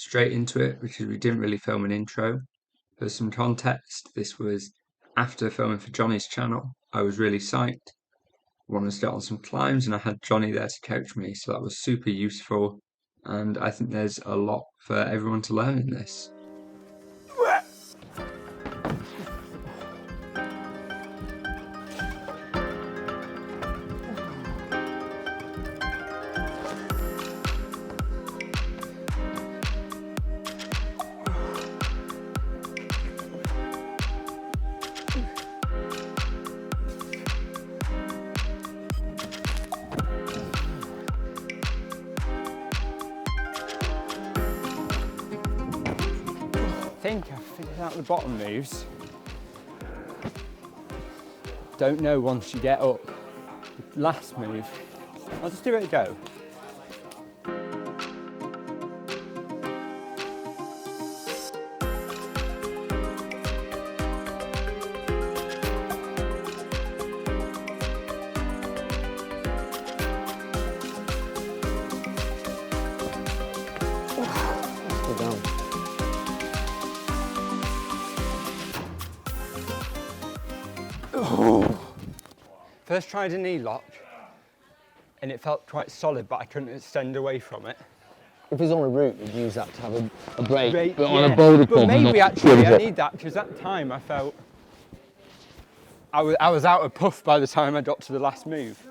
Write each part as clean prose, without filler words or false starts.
straight into it because we didn't really film an intro. For some context, this was after filming for Johnny's channel. I was really psyched, wanted to get on some climbs, and I had Johnny there to coach me, so that was super useful. And I think there's a lot for everyone to learn in this. I think I've figured out the bottom moves. Don't know once you get up. The last move, I'll just give it a go. First tried a knee lock and it felt quite solid, but I couldn't extend away from it. If it's on a route, you'd use that to have a break. But on a boulder but maybe actually I need that, because at the time I felt I was out of puff by the time I got to the last move.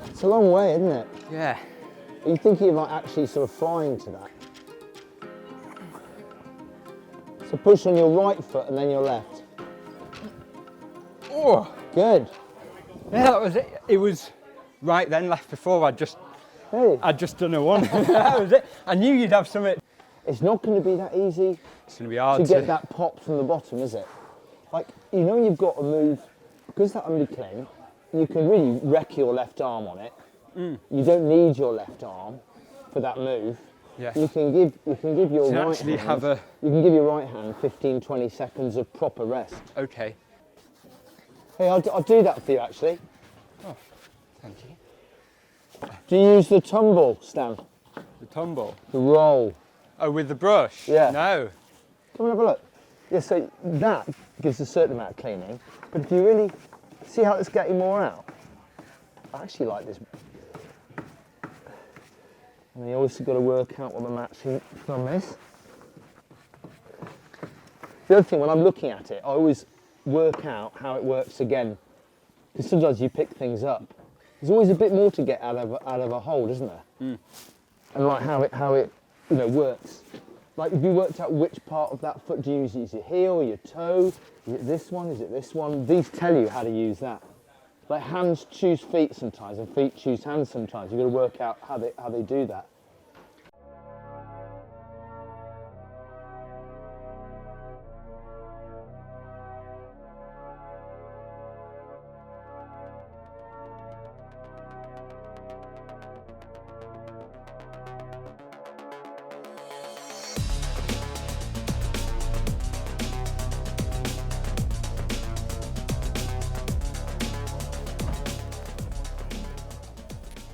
It's a long way, isn't it? Yeah. Are you thinking about actually sort of flying to that? So push on your right foot and then your left. Oh, good. Yeah, that was it. It was right then, left before. I'd just done a one. That was it. I knew you'd have something. It's not going to be that easy. It's going to be hard to get that pop from the bottom, is it? Like, you know, when you've got to move, because that undercling, you can really wreck your left arm on it. You don't need your left arm for that move. Yes. You can give your right hand. You can give your right hand 15-20 seconds of proper rest. Okay. Hey, I'll do that for you actually. Oh, thank you. Do you use the tumble, Stan? The tumble? The roll. Oh, with the brush? Yeah. No. Come and have a look. Yeah, so that gives a certain amount of cleaning, but if you really see how it's getting more out, I actually like this. And you also got to work out what I'm actually from this. The other thing, when I'm looking at it, I always work out how it works again. Because sometimes you pick things up. There's always a bit more to get out of a hold, isn't there? And like how it works. Like, if you worked out which part of that foot do you use? Is it your heel, your toe? Is it this one? Is it this one? These tell you how to use that. Like, hands choose feet sometimes and feet choose hands sometimes. You've got to work out how they do that.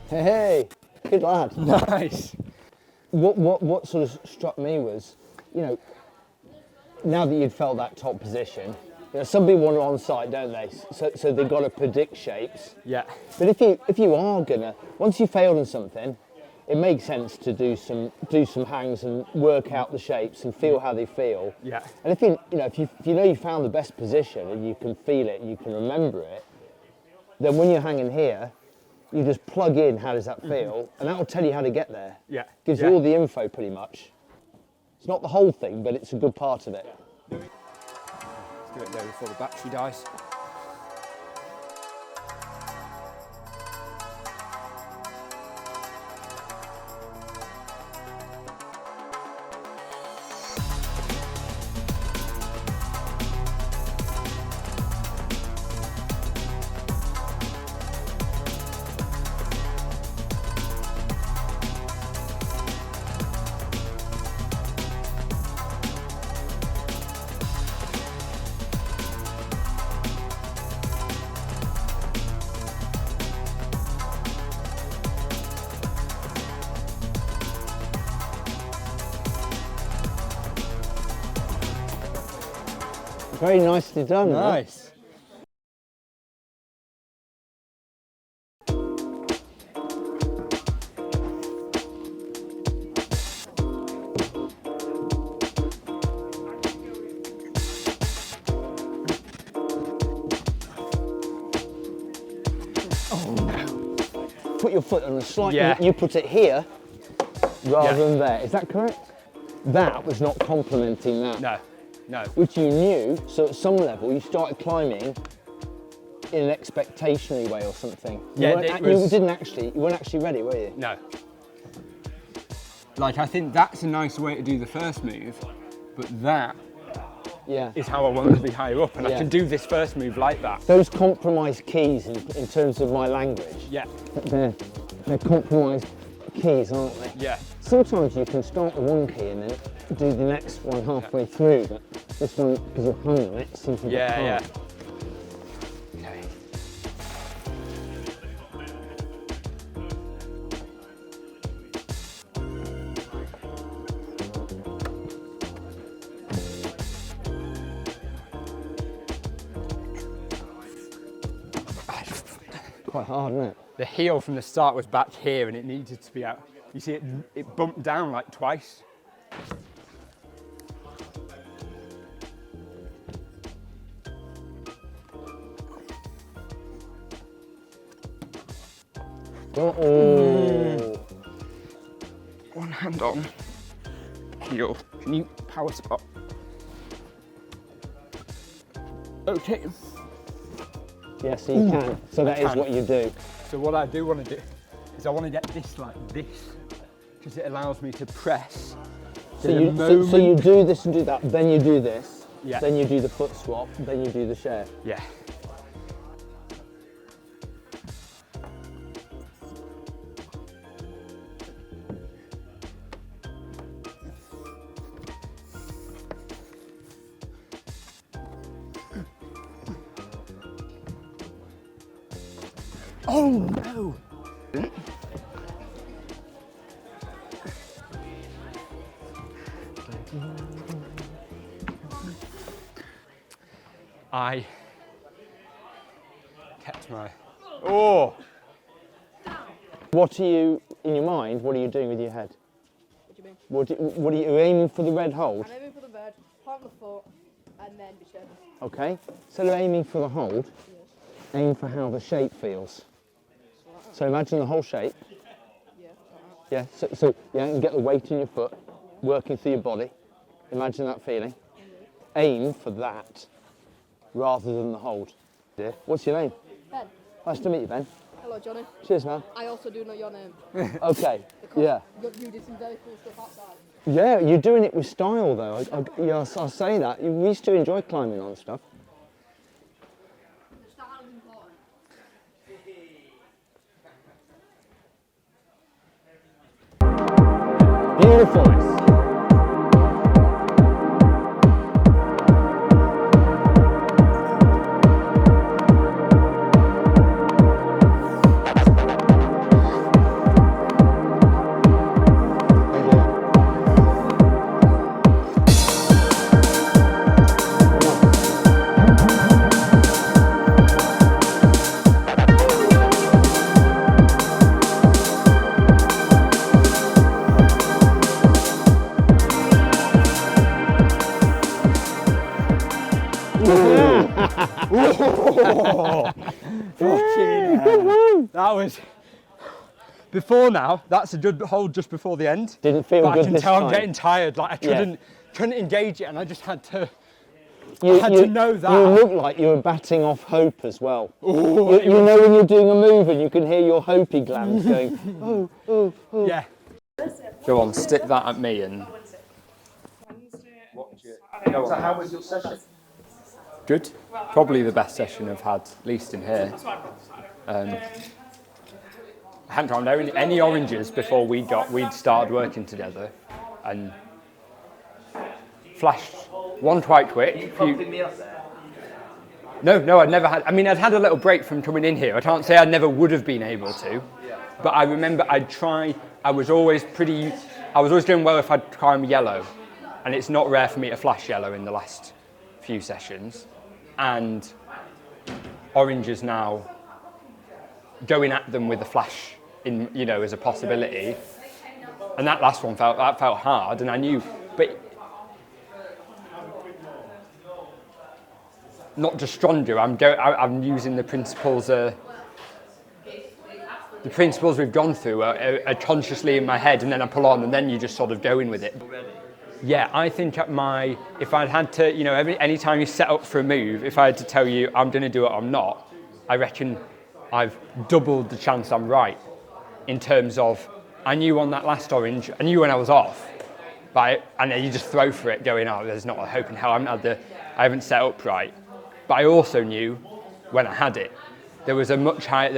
Hey, good lad. Nice. What sort of struck me was, you know, now that you'd felt that top position, you know, some people are on site, don't they? So they've got to predict shapes. Yeah. But if you are gonna, once you've failed in something, it makes sense to do some hangs and work out the shapes and feel how they feel. Yeah. And if you know you found the best position and you can feel it and you can remember it, then when you're hanging here, you just plug in how does that feel, and that will tell you how to get there. Yeah. Gives you all the info pretty much. It's not the whole thing, but it's a good part of it. Let's do it there before the battery dies. Very nicely done. Nice. Put your foot on the slide. Yeah. You put it here rather than there. Is that correct? That was not complementing that. No, no. Which you knew, so at some level you started climbing in an expectationary way or something. Yeah, you weren't actually ready, were you? No. Like, I think that's a nice way to do the first move, but that is how I want to be higher up, and I can do this first move like that. Those compromise keys in terms of my language, they're compromise keys, aren't they? Yeah. Sometimes you can start with one key and then do the next one halfway through, but this one, because of hung on it, seems a bit hard. Yeah. Quite hard, isn't it? The heel from the start was back here and it needed to be out. You see it bumped down like twice. Oh. One hand on heel. Can you power spot? Okay. Yeah, so you can. So that is what you do. So what I do want to do is I want to get this like this, because it allows me to press. So you do this and do that, then you do this, Yeah. then you do the foot swap, then you do the share. Yeah. Oh no! I kept my... Oh! What are you, in your mind, what are you doing with your head? What do you mean? What are you aiming for the red hold? I'm aiming for the red, plant the foot, and then be sure. Okay, instead of aiming for the hold, aim for how the shape feels. So imagine the whole shape. Yeah. Yeah, and get the weight in your foot, working through your body. Imagine that feeling. Aim for that, rather than the hold. Yeah. What's your name? Ben. Nice to meet you, Ben. Hello, Johnny. Cheers, man. I also do know your name. Okay, Because yeah. You did some very cool stuff outside. Yeah, you're doing it with style, though. I'll say that. We used to enjoy climbing on stuff. The style is important. Beautiful. That was... Before now, that's a good hold just before the end. Didn't feel but good I can this tell time. I'm getting tired, like I couldn't engage it, and I just had to... You know that. You look like you were batting off hope as well. Ooh, you know when you're doing a move and you can hear your hopey glands going, oh, oh, oh. Yeah. Go on, stick that at me and... So how was your session? Good. Probably the best session I've had, at least in here. I hadn't found any oranges before we'd started working together, and flashed one quite quick. No, I'd never had. I mean, I'd had a little break from coming in here. I can't say I never would have been able to, but I remember I'd try. I was always doing well if I'd climb yellow, and it's not rare for me to flash yellow in the last few sessions, and orange is now going at them with a flash in, as a possibility. And that last one felt hard, and I knew, but not just stronger. I'm using the principles. The principles we've gone through are consciously in my head, and then I pull on, and then you're just sort of going with it. Yeah, I think if I'd had to, any time you set up for a move, if I had to tell you I'm going to do it or I'm not, I reckon I've doubled the chance I'm right. In terms of, I knew on that last orange, I knew when I was off, and then you just throw for it, going, oh, there's not a hope in hell. I haven't set up right. But I also knew when I had it, there was a much higher,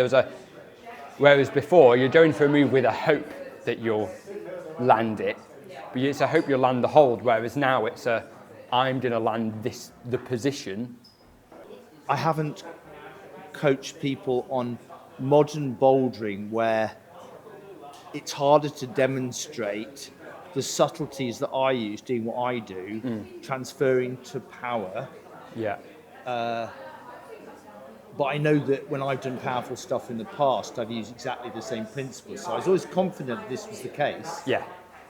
whereas before you're going for a move with a hope that you'll land it, but it's a hope you'll land the hold, whereas now it's I'm going to land the position. I haven't coached people on modern bouldering where it's harder to demonstrate the subtleties that I use doing what I do, transferring to power. Yeah. But I know that when I've done powerful stuff in the past, I've used exactly the same principles. So I was always confident this was the case. Yeah.